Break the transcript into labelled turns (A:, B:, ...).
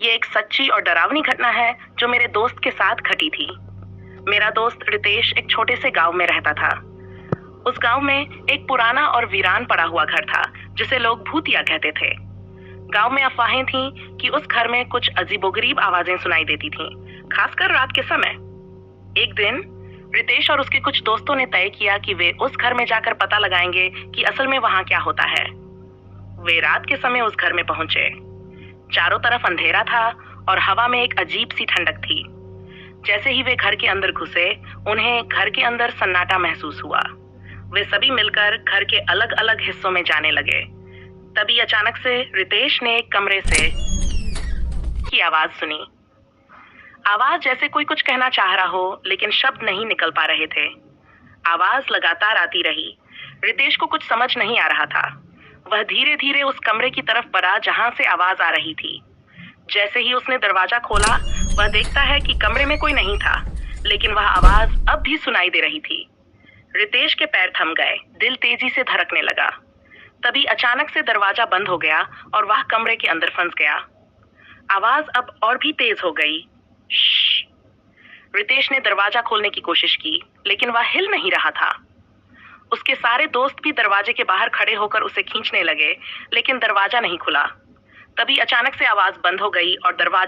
A: ये एक सच्ची और डरावनी घटना है जो मेरे दोस्त के साथ घटी थी। मेरा दोस्त रितेश एक छोटे से गांव में रहता था। उस गांव में एक पुराना और वीरान पड़ा हुआ घर था जिसे लोग भूतिया कहते थे। गांव में अफवाहें थीं कि उस घर में कुछ अजीबोगरीब आवाजें सुनाई देती थीं, खासकर रात के समय। एक दिन रितेश और उसके कुछ दोस्तों ने तय किया कि वे उस घर में जाकर पता लगाएंगे कि असल में वहां क्या होता है। वे रात के समय उस घर में पहुंचे। चारों तरफ अंधेरा था और हवा में एक अजीब सी ठंडक थी। जैसे ही वे घर के अंदर घुसे, उन्हें घर के अंदर सन्नाटा महसूस हुआ। वे सभी मिलकर घर के अलग अलग हिस्सों में जाने लगे। तभी अचानक से रितेश ने एक कमरे से की आवाज सुनी। आवाज जैसे कोई कुछ कहना चाह रहा हो, लेकिन शब्द नहीं निकल पा रहे थे। आवाज लगातार आती रही। रितेश को कुछ समझ नहीं आ रहा था। वह धीरे धीरे उस कमरे की तरफ बढ़ा जहां से आवाज आ रही थी। जैसे ही उसने दरवाजा खोला, वह देखता है कि कमरे में कोई नहीं था, लेकिन वह आवाज अब भी सुनाई दे रही थी। रितेश के पैर थम गए, दिल तेजी से धड़कने लगा। तभी अचानक से दरवाजा बंद हो गया और वह कमरे के अंदर फंस गया। आवाज अब और भी तेज हो गई। श्श! रितेश ने दरवाजा खोलने की कोशिश की, लेकिन वह हिल नहीं रहा था। उसके सारे दोस्त भी दरवाजे के बाहर खड़े होकर उसे खींचने लगे, लेकिन दरवाजा नहीं खुला। तभी अचानक से आवाज बंद हो गई और दरवाजा